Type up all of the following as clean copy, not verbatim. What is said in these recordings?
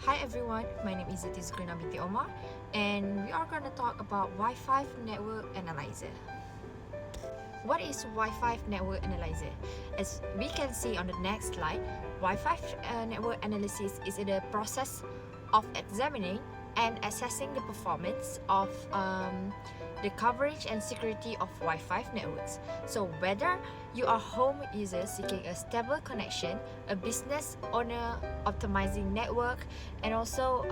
Hi everyone, my name is Zgrina binti Omar and we are going to talk about Wi-Fi network analyzer. What is Wi-Fi network analyzer? As we can see on the next slide, Wi-Fi network analysis is the process of examining and assessing the performance of the coverage and security of Wi-Fi networks. So whether you are home user seeking a stable connection, a business owner optimizing network and also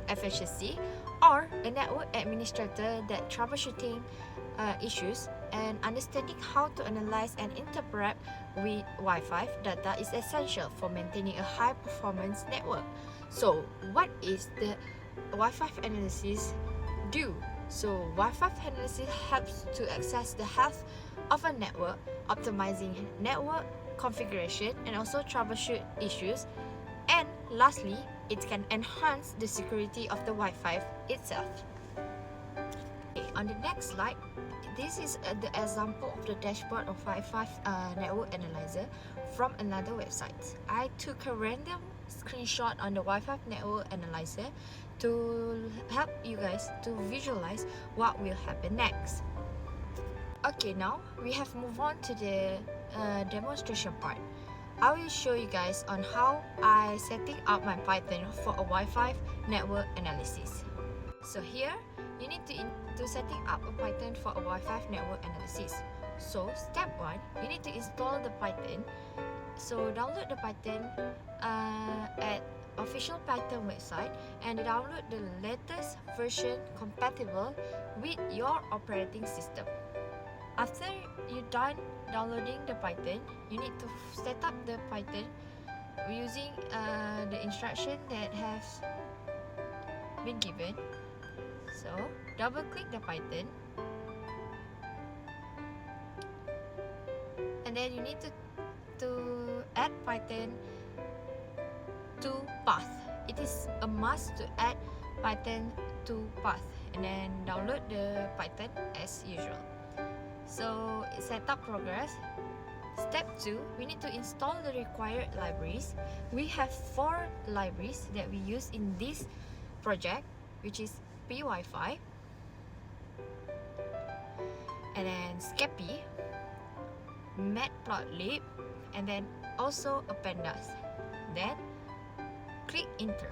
efficiency, or a network administrator that troubleshooting issues and understanding how to analyze and interpret with Wi-Fi data is essential for maintaining a high performance network. So what is the Wi-Fi analysis do? So Wi-Fi analysis helps to assess the health of a network, optimizing network configuration and also troubleshoot issues. And lastly, it can enhance the security of the Wi-Fi itself. Okay, on the next slide, this is the example of the dashboard of Wi-Fi network analyzer from another website. I took a random screenshot on the Wi-Fi network analyzer to help you guys to visualize what will happen next. Okay, now we have moved on to the demonstration part. I will show you guys on how I setting up my Python for a Wi-Fi network analysis. So here, you need to setting up a Python for a Wi-Fi network analysis. So step 1, you need to install the Python. So download the Python at official Python website and download the latest version compatible with your operating system. After you're done downloading the Python, you need to set up the Python using the instruction that has been given. So double click the Python and then you need to add Python to path. It is a must to add Python to path and then download the Python as usual. So setup progress. Step 2, we need to install the required libraries. We have 4 libraries that we use in this project, which is Wi-Fi, and then Skeppy, Matplotlib, and then also a pandas. Then click enter.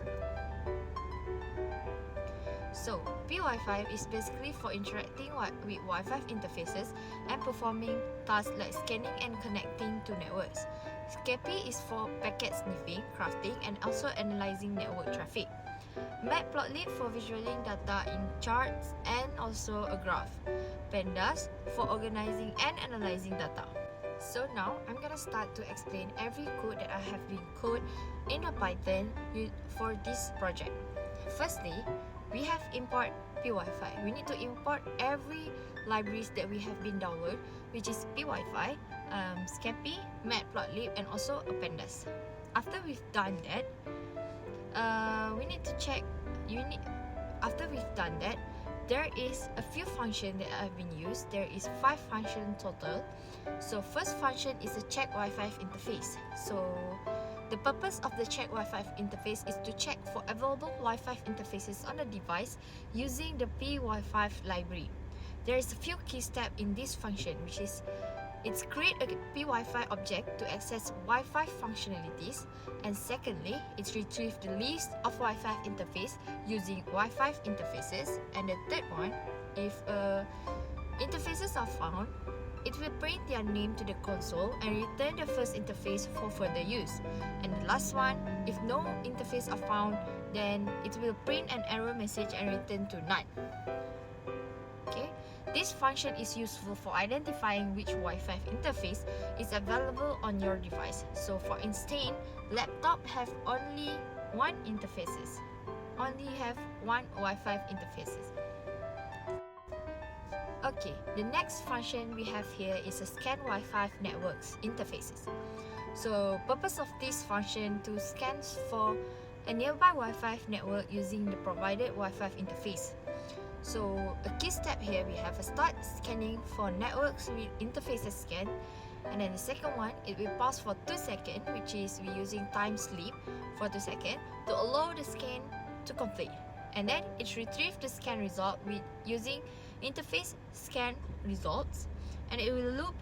So Wi-Fi is basically for interacting with Wi-Fi interfaces and performing tasks like scanning and connecting to networks. Skeppy is for packet sniffing, crafting, and also analyzing network traffic. Matplotlib for visualizing data in charts and also a graph. Pandas for organizing and analyzing data. So now I'm gonna start to explain every code that I have been coded in a Python for this project. Firstly, we have import Wi-Fi. We need to import every libraries that we have been downloaded, which is Wi-Fi, Skeppy, Matplotlib, and also a pandas. After we've done that, we need to check. After we've done that, there is a few functions that have been used. There is 5 functions total. So first function is a check Wi-Fi interface. So the purpose of the check Wi-Fi interface is to check for available Wi-Fi interfaces on the device using the Wi-Fi library. There is a few key steps in this function, which is it's create a Wi-Fi object to access Wi-Fi functionalities, and secondly, it's retrieve the list of Wi-Fi interface using Wi-Fi interfaces, and the third one, if interfaces are found, it will print their name to the console and return the first interface for further use. And the last one, if no interface are found, then it will print an error message and return to none. Okay, this function is useful for identifying which Wi-Fi interface is available on your device. So for instance, laptop have only one Wi-Fi interfaces. Okay, the next function we have here is a scan Wi-Fi networks interfaces. So purpose of this function to scan for a nearby Wi-Fi network using the provided Wi-Fi interface. So a key step here, we have a start scanning for networks with interfaces scan, and then the second one, it will pause for 2 seconds, which is we using time sleep for 2 seconds. to allow the scan to complete. And then it retrieves the scan result with using interface scan results, and it will loop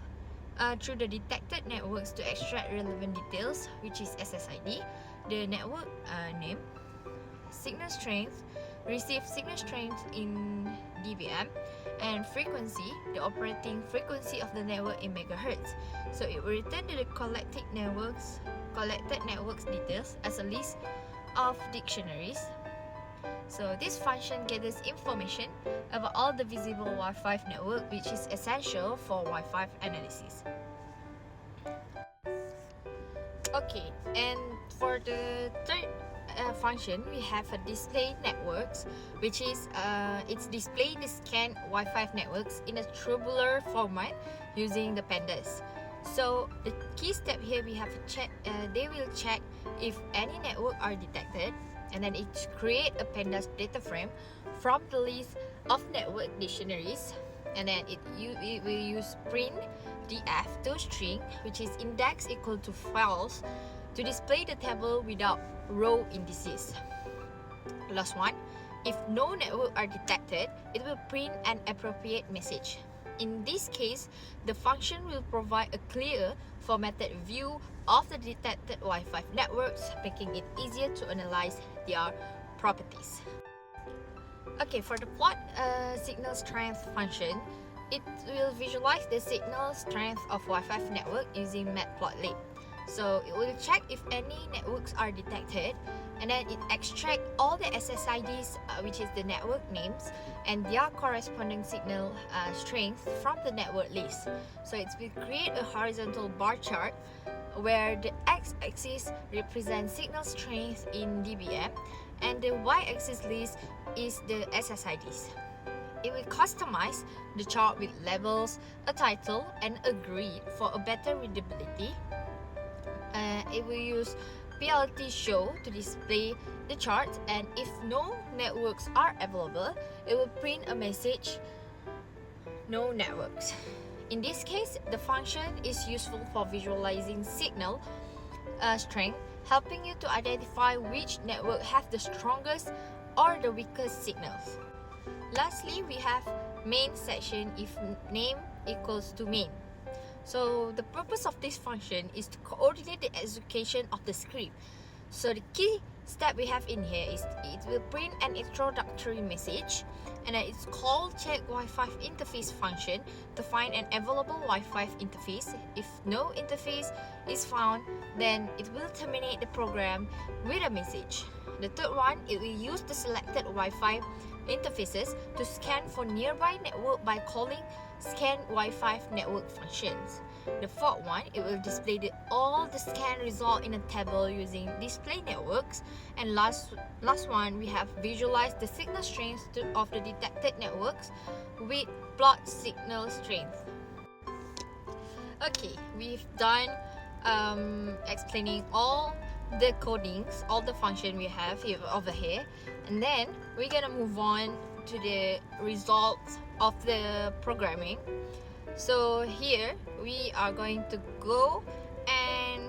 through the detected networks to extract relevant details, which is SSID, the network name, signal strength, receive signal strength in dBm, and frequency, the operating frequency of the network in megahertz. So it will return the collected networks details as a list of dictionaries. So this function gathers information about all the visible Wi-Fi network, which is essential for Wi-Fi analysis. Okay, and for the third function, we have a display networks, which is it's display the scanned Wi-Fi networks in a tabular format using the pandas. So the key step here, we have a check. They will check if any network are detected, and then it create a pandas data frame from the list of network dictionaries, and then it will use print df to string, which is index equal to files, to display the table without row indices. Last one, if no network are detected, it will print an appropriate message. In this case, the function will provide a clear formatted view of the detected Wi-Fi networks, making it easier to analyze their properties. Okay, for the plot signal strength function, it will visualize the signal strength of Wi-Fi network using matplotlib. So it will check if any networks are detected, and then it extract all the SSIDs, which is the network names, and their corresponding signal strength from the network list. So it will create a horizontal bar chart where the x-axis represents signal strength in dBm, and the y-axis list is the SSIDs. It will customize the chart with labels, a title, and a grid for a better readability. It will use PLT show to display the chart, and if no networks are available, it will print a message, no networks. In this case, the function is useful for visualizing signal strength, helping you to identify which network have the strongest or the weakest signals. Lastly, we have main section if name equals to main. So the purpose of this function is to coordinate the execution of the script. So the key step we have in here is it will print an introductory message, and then it's called check Wi-Fi interface function to find an available Wi-Fi interface. If no interface is found, then it will terminate the program with a message. The third one, it will use the selected Wi-Fi interfaces to scan for nearby network by calling scan Wi-Fi network functions. The fourth one, it will display all the scan result in a table using display networks. And last one, we have visualized the signal strength of the detected networks with plot signal strength. Okay, we've done explaining all the codings, all the function we have here, over here, and then we're gonna move on to the results of the programming. So here we are going to go and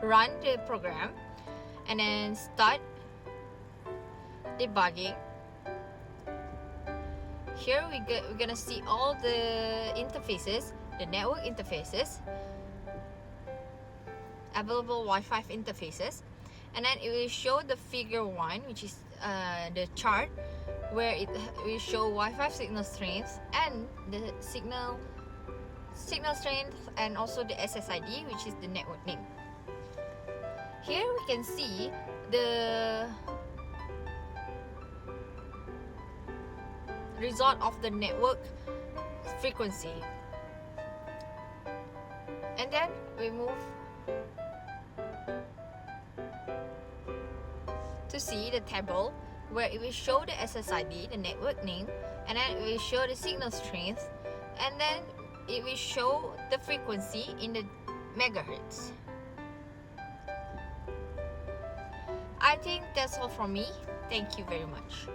run the program, and then start debugging. Here we're gonna see all the interfaces, the network interfaces, available Wi-Fi interfaces, and then it will show the figure 1, which is the chart where it will show Wi-Fi signal strength and the signal strength, and also the SSID, which is the network name. Here we can see the result of the network frequency, and then we move to see the table where it will show the SSID, the network name, and then it will show the signal strength, and then it will show the frequency in the megahertz. I think that's all from me. Thank you very much.